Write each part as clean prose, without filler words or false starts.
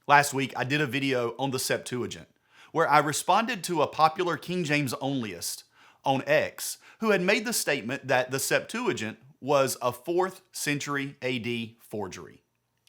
Last week, I did a video on the Septuagint where I responded to a popular King James onlyist on X who had made the statement that the Septuagint was a 4th century AD forgery.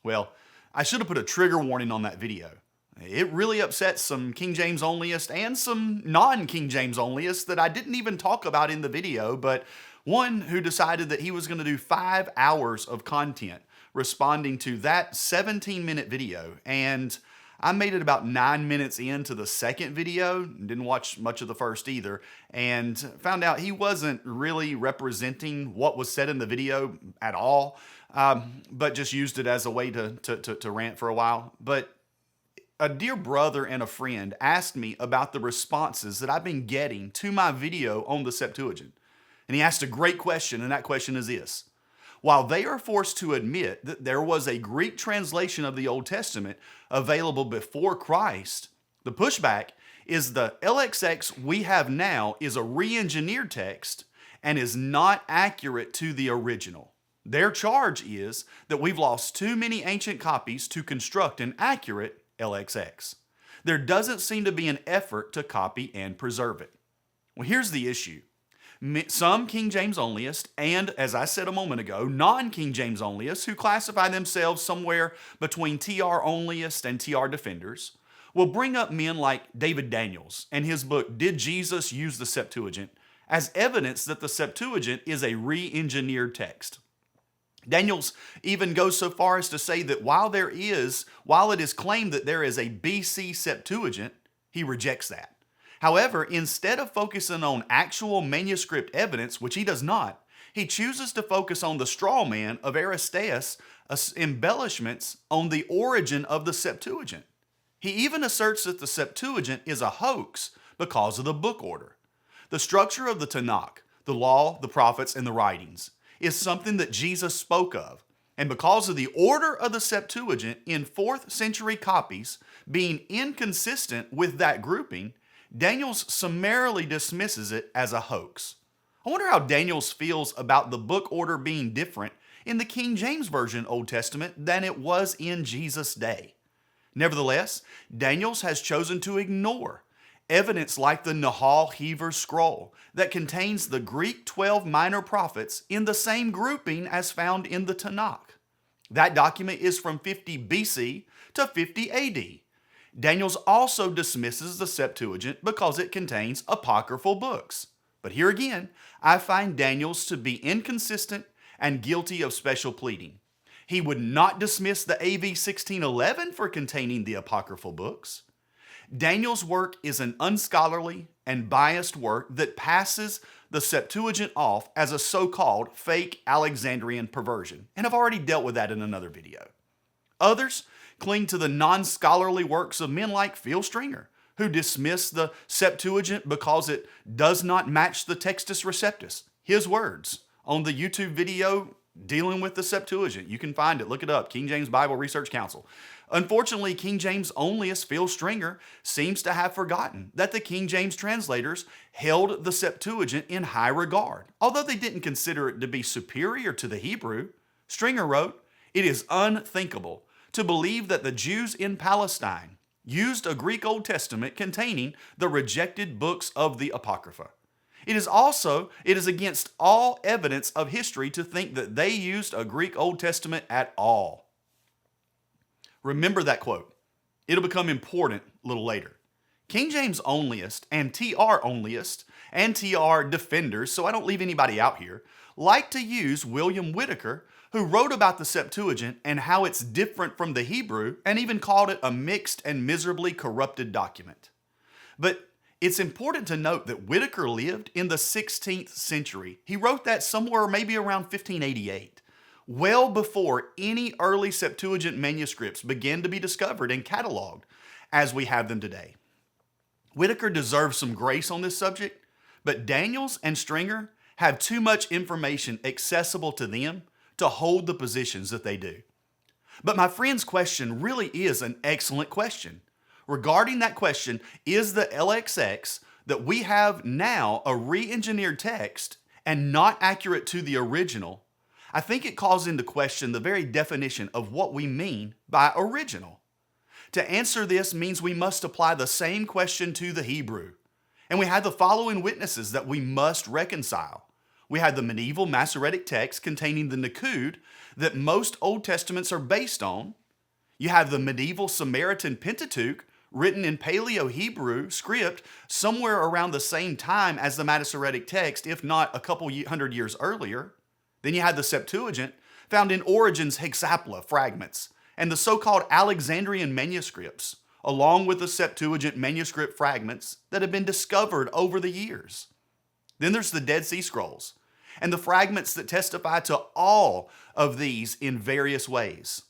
Well, I should have put a trigger warning on that video. It really upset some King James onlyists and some non-King James onlyists that I didn't even talk about in the video, but one who decided that he was going to do 5 hours of content responding to that 17-minute video. And I made it about 9 minutes into the second video, didn't watch much of the first either, and found out he wasn't really representing what was said in the video at all, but just used it as a way to rant for a while. But a dear brother and a friend asked me about the responses that I've been getting to my video on the Septuagint. And he asked a great question, and that question is this. While they are forced to admit that there was a Greek translation of the Old Testament available before Christ, the pushback is the LXX we have now is a re-engineered text and is not accurate to the original. Their charge is that we've lost too many ancient copies to construct an accurate LXX. There doesn't seem to be an effort to copy and preserve it. Well, here's the issue. Some King James onlyists, and as I said a moment ago, non-King James onlyists who classify themselves somewhere between TR onlyists and TR defenders, will bring up men like David Daniels and his book, Did Jesus Use the Septuagint?, as evidence that the Septuagint is a re-engineered text. Daniels even goes so far as to say that while it is claimed that there is a BC Septuagint, he rejects that. However, instead of focusing on actual manuscript evidence, which he does not, he chooses to focus on the straw man of Aristeas' embellishments on the origin of the Septuagint. He even asserts that the Septuagint is a hoax because of the book order. The structure of the Tanakh, the law, the prophets, and the writings, is something that Jesus spoke of. And because of the order of the Septuagint in 4th century copies being inconsistent with that grouping, Daniels summarily dismisses it as a hoax. I wonder how Daniels feels about the book order being different in the King James Version Old Testament than it was in Jesus' day. Nevertheless, Daniels has chosen to ignore evidence like the Nahal Hever scroll that contains the Greek 12 minor prophets in the same grouping as found in the Tanakh. That document is from 50 BC to 50 AD. Daniels also dismisses the Septuagint because it contains apocryphal books. But here again, I find Daniels to be inconsistent and guilty of special pleading. He would not dismiss the AV 1611 for containing the apocryphal books. Daniel's work is an unscholarly and biased work that passes the Septuagint off as a so-called fake Alexandrian perversion, and I've already dealt with that in another video. Others cling to the non-scholarly works of men like Phil Stringer, who dismiss the Septuagint because it does not match the Textus Receptus, his words, on the YouTube video dealing with the Septuagint. You can find it, look it up, King James Bible Research Council. Unfortunately, King James onlyist Phil Stringer seems to have forgotten that the King James translators held the Septuagint in high regard. Although they didn't consider it to be superior to the Hebrew, Stringer wrote, "It is unthinkable to believe that the Jews in Palestine used a Greek Old Testament containing the rejected books of the Apocrypha. It is against all evidence of history to think that they used a Greek Old Testament at all." Remember that quote. It'll become important a little later. King James onlyist and TR onlyist and TR defenders, so I don't leave anybody out here, like to use William Whitaker, who wrote about the Septuagint and how it's different from the Hebrew, and even called it a mixed and miserably corrupted document. But it's important to note that Whitaker lived in the 16th century. He wrote that somewhere maybe around 1588, well before any early Septuagint manuscripts began to be discovered and cataloged as we have them today. Whitaker deserves some grace on this subject, but Daniels and Stringer have too much information accessible to them to hold the positions that they do. But my friend's question really is an excellent question. Regarding that question, is the LXX that we have now a re-engineered text and not accurate to the original? I think it calls into question the very definition of what we mean by original. To answer this means we must apply the same question to the Hebrew. And we had the following witnesses that we must reconcile. We had the medieval Masoretic text containing the Nakud that most Old Testaments are based on. You have the medieval Samaritan Pentateuch written in Paleo-Hebrew script somewhere around the same time as the Masoretic text, if not a couple hundred years earlier. Then you had the Septuagint found in Origen's Hexapla fragments and the so-called Alexandrian manuscripts, along with the Septuagint manuscript fragments that have been discovered over the years. Then there's the Dead Sea Scrolls and the fragments that testify to all of these in various ways.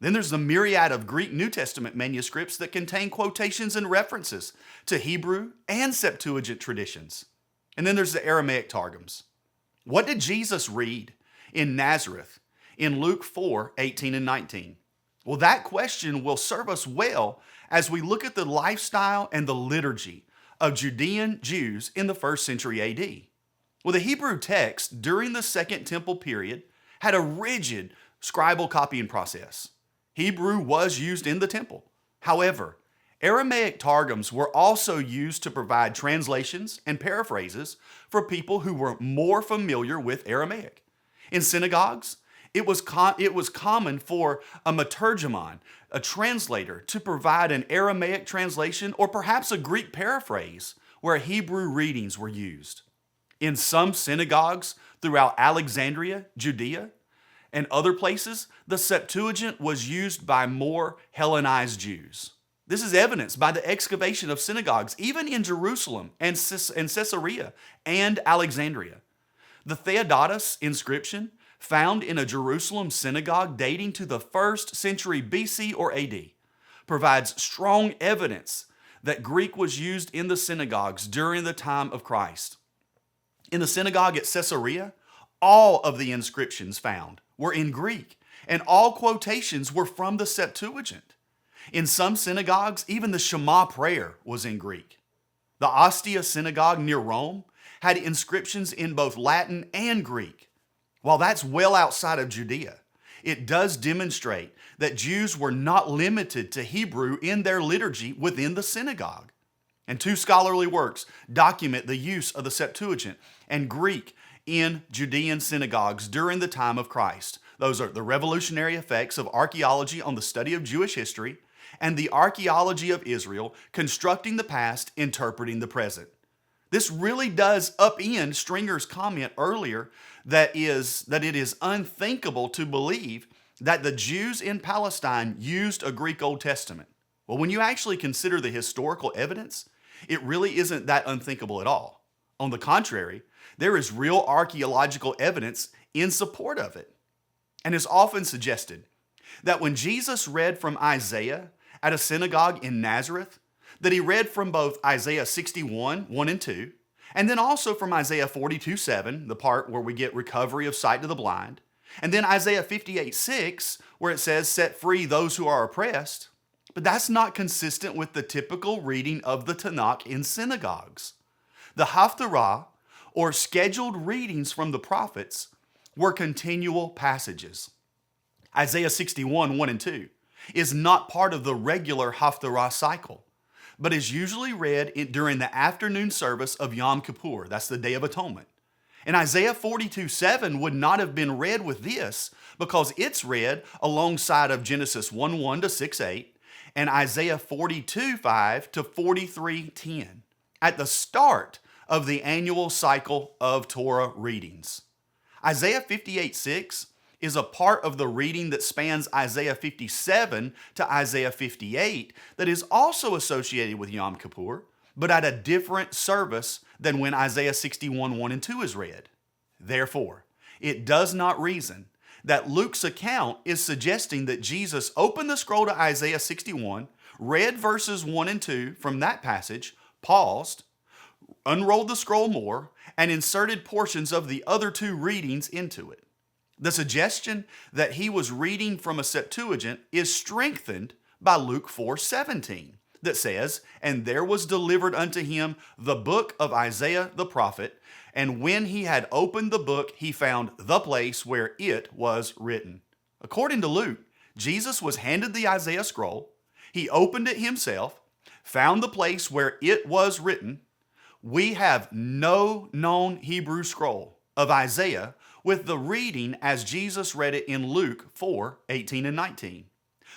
Then there's the myriad of Greek New Testament manuscripts that contain quotations and references to Hebrew and Septuagint traditions. And then there's the Aramaic Targums. What did Jesus read in Nazareth in Luke 4:18 and 19? Well, that question will serve us well as we look at the lifestyle and the liturgy of Judean Jews in the 1st century AD. Well, the Hebrew text during the Second Temple period had a rigid scribal copying process. Hebrew was used in the temple. However, Aramaic Targums were also used to provide translations and paraphrases for people who were more familiar with Aramaic. In synagogues, it was common for a maturgamon, a translator, to provide an Aramaic translation or perhaps a Greek paraphrase where Hebrew readings were used. In some synagogues throughout Alexandria, Judea, and other places, the Septuagint was used by more Hellenized Jews. This is evidenced by the excavation of synagogues, even in Jerusalem and Caesarea and Alexandria. The Theodotus inscription, found in a Jerusalem synagogue dating to the 1st century BC or AD, provides strong evidence that Greek was used in the synagogues during the time of Christ. In the synagogue at Caesarea, all of the inscriptions found were in Greek, and all quotations were from the Septuagint. In some synagogues, even the Shema prayer was in Greek. The Ostia synagogue near Rome had inscriptions in both Latin and Greek. While that's well outside of Judea, it does demonstrate that Jews were not limited to Hebrew in their liturgy within the synagogue. And 2 scholarly works document the use of the Septuagint and Greek in Judean synagogues during the time of Christ. Those are the revolutionary effects of archaeology on the study of Jewish history and the archaeology of Israel, constructing the past, interpreting the present. This really does upend Stringer's comment earlier that it is unthinkable to believe that the Jews in Palestine used a Greek Old Testament. Well, when you actually consider the historical evidence, it really isn't that unthinkable at all. On the contrary, there is real archaeological evidence in support of it. And it's often suggested that when Jesus read from Isaiah at a synagogue in Nazareth, that he read from both Isaiah 61, 1 and 2, and then also from Isaiah 42, 7, the part where we get recovery of sight to the blind, and then Isaiah 58, 6, where it says, set free those who are oppressed. But that's not consistent with the typical reading of the Tanakh in synagogues. The Haftarah, or scheduled readings from the prophets, were continual passages. Isaiah 61, 1 and 2 is not part of the regular Haftarah cycle, but is usually read during the afternoon service of Yom Kippur. That's the Day of Atonement. And Isaiah 42, 7 would not have been read with this because it's read alongside of Genesis 1, 1 to 6, 8 and Isaiah 42, 5 to 43, 10 at the start of the annual cycle of Torah readings. Isaiah 58, 6 is a part of the reading that spans Isaiah 57 to Isaiah 58 that is also associated with Yom Kippur, but at a different service than when Isaiah 61, 1 and 2 is read. Therefore, it does not reason that Luke's account is suggesting that Jesus opened the scroll to Isaiah 61, read verses 1 and 2 from that passage, paused, unrolled the scroll more, and inserted portions of the other 2 readings into it. The suggestion that he was reading from a Septuagint is strengthened by Luke 4:17 that says, and there was delivered unto him the book of Isaiah the prophet, and when he had opened the book, he found the place where it was written. According to Luke, Jesus was handed the Isaiah scroll, He opened it himself, found the place where it was written. We have no known Hebrew scroll of Isaiah with the reading as Jesus read it in Luke 4:18 and 19.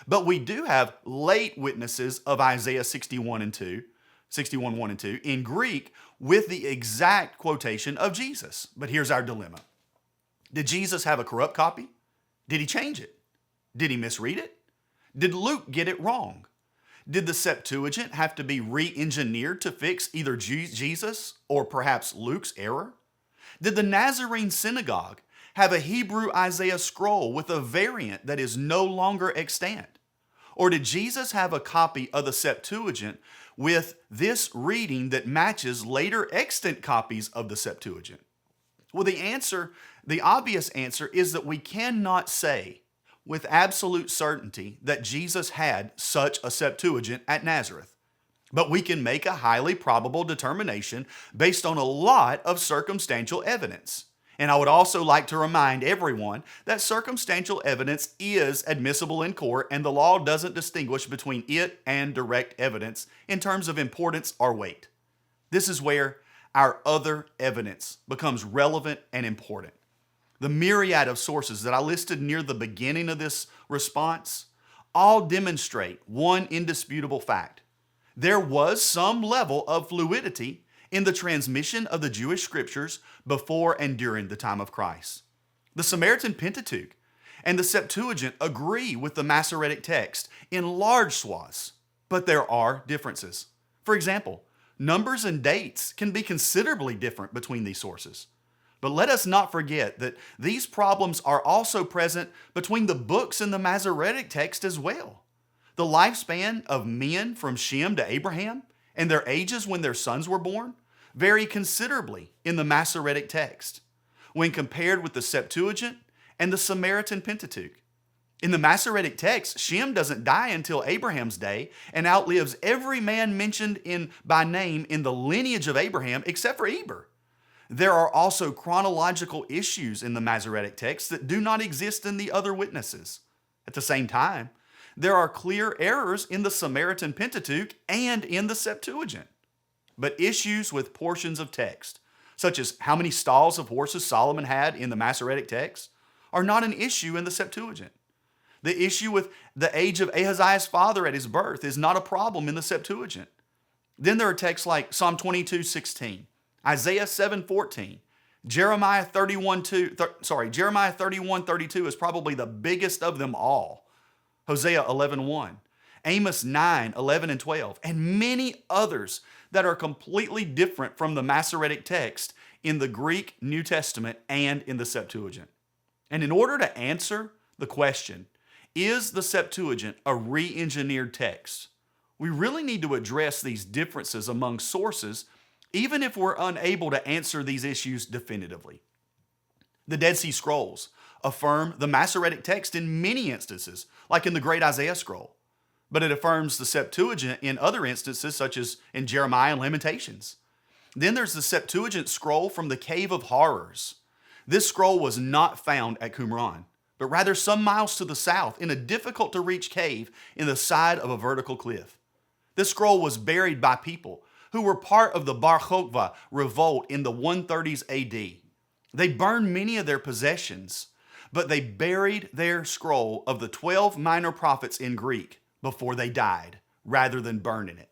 But we do have late witnesses of Isaiah 61 and 2, 61, 1 and 2 in Greek with the exact quotation of Jesus. But here's our dilemma. Did Jesus have a corrupt copy? Did he change it? Did he misread it? Did Luke get it wrong? Did the Septuagint have to be re-engineered to fix either Jesus or perhaps Luke's error? Did the Nazarene synagogue have a Hebrew Isaiah scroll with a variant that is no longer extant? Or did Jesus have a copy of the Septuagint with this reading that matches later extant copies of the Septuagint? Well, the obvious answer is that we cannot say with absolute certainty that Jesus had such a Septuagint at Nazareth. But we can make a highly probable determination based on a lot of circumstantial evidence. And I would also like to remind everyone that circumstantial evidence is admissible in court, and the law doesn't distinguish between it and direct evidence in terms of importance or weight. This is where our other evidence becomes relevant and important. The myriad of sources that I listed near the beginning of this response all demonstrate one indisputable fact. There was some level of fluidity in the transmission of the Jewish scriptures before and during the time of Christ. The Samaritan Pentateuch and the Septuagint agree with the Masoretic text in large swaths, but there are differences. For example, numbers and dates can be considerably different between these sources. But let us not forget that these problems are also present between the books in the Masoretic text as well. The lifespan of men from Shem to Abraham and their ages when their sons were born vary considerably in the Masoretic text when compared with the Septuagint and the Samaritan Pentateuch. In the Masoretic text, Shem doesn't die until Abraham's day and outlives every man mentioned by name in the lineage of Abraham except for Eber. There are also chronological issues in the Masoretic text that do not exist in the other witnesses. At the same time, there are clear errors in the Samaritan Pentateuch and in the Septuagint. But issues with portions of text, such as how many stalls of horses Solomon had in the Masoretic text, are not an issue in the Septuagint. The issue with the age of Ahaziah's father at his birth is not a problem in the Septuagint. Then there are texts like Psalm 22:16, Isaiah 7:14, Jeremiah 31:32 is probably the biggest of them all. Hosea 11:1, Amos 9:11 and 12, and many others that are completely different from the Masoretic text in the Greek New Testament and in the Septuagint. And in order to answer the question, is the Septuagint a re-engineered text? We really need to address these differences among sources, even if we're unable to answer these issues definitively. The Dead Sea Scrolls affirm the Masoretic text in many instances, like in the Great Isaiah Scroll, but it affirms the Septuagint in other instances, such as in Jeremiah and Lamentations. Then there's the Septuagint scroll from the Cave of Horrors. This scroll was not found at Qumran, but rather some miles to the south in a difficult-to-reach cave in the side of a vertical cliff. This scroll was buried by people who were part of the Bar Kokhba revolt in the 130s AD. They burned many of their possessions, but they buried their scroll of the 12 minor prophets in Greek before they died, rather than burning it.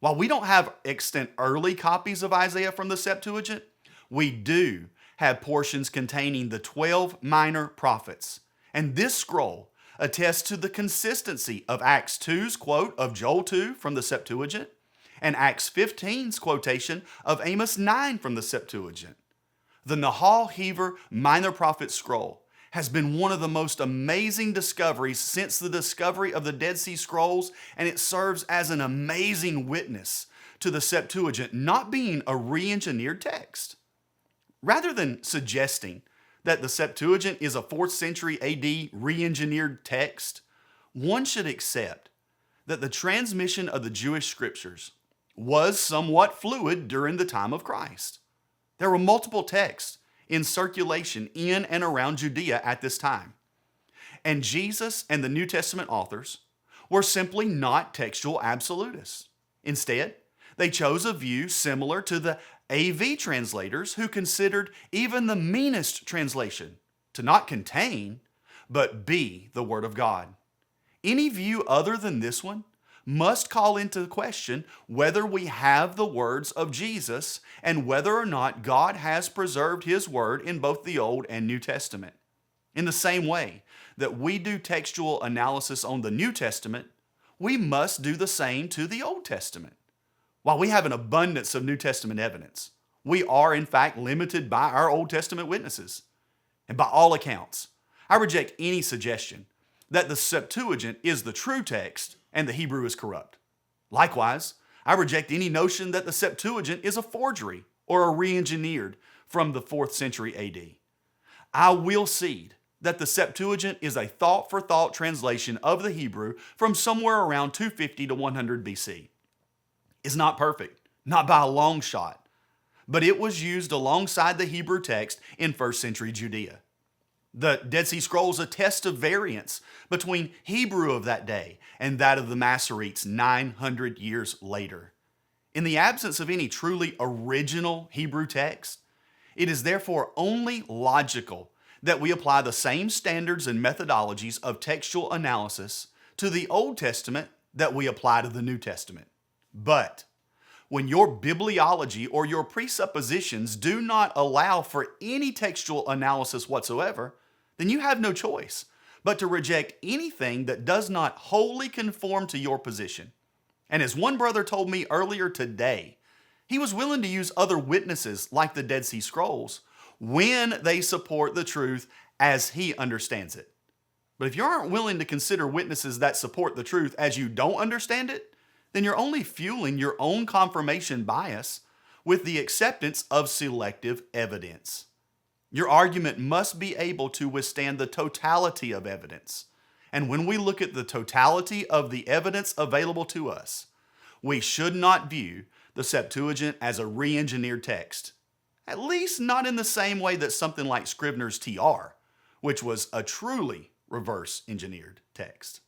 While we don't have extant early copies of Isaiah from the Septuagint, we do have portions containing the 12 minor prophets. And this scroll attests to the consistency of Acts 2's quote of Joel 2 from the Septuagint and Acts 15's quotation of Amos 9 from the Septuagint. The Nahal Hever Minor Prophet Scroll has been one of the most amazing discoveries since the discovery of the Dead Sea Scrolls, and it serves as an amazing witness to the Septuagint not being a re-engineered text. Rather than suggesting that the Septuagint is a 4th century AD re-engineered text, one should accept that the transmission of the Jewish scriptures was somewhat fluid during the time of Christ. There were multiple texts in circulation in and around Judea at this time. And Jesus and the New Testament authors were simply not textual absolutists. Instead, they chose a view similar to the AV translators who considered even the meanest translation to not contain, but be the Word of God. Any view other than this one must call into question whether we have the words of Jesus and whether or not God has preserved His Word in both the Old and New Testament. In the same way that we do textual analysis on the New Testament, we must do the same to the Old Testament. While we have an abundance of New Testament evidence, we are in fact limited by our Old Testament witnesses. And by all accounts, I reject any suggestion that the Septuagint is the true text and the Hebrew is corrupt. Likewise, I reject any notion that the Septuagint is a forgery or a re-engineered from the 4th century AD. I will cede that the Septuagint is a thought-for-thought translation of the Hebrew from somewhere around 250 to 100 BC. It's not perfect, not by a long shot, but it was used alongside the Hebrew text in 1st century Judea. The Dead Sea Scrolls attest to variance between Hebrew of that day and that of the Masoretes 900 years later. In the absence of any truly original Hebrew text, it is therefore only logical that we apply the same standards and methodologies of textual analysis to the Old Testament that we apply to the New Testament. But when your bibliology or your presuppositions do not allow for any textual analysis whatsoever, then you have no choice but to reject anything that does not wholly conform to your position. And as one brother told me earlier today, he was willing to use other witnesses like the Dead Sea Scrolls when they support the truth as he understands it. But if you aren't willing to consider witnesses that support the truth as you don't understand it, then you're only fueling your own confirmation bias with the acceptance of selective evidence. Your argument must be able to withstand the totality of evidence. And when we look at the totality of the evidence available to us, we should not view the Septuagint as a re-engineered text, at least not in the same way that something like Scrivener's TR, which was a truly reverse-engineered text.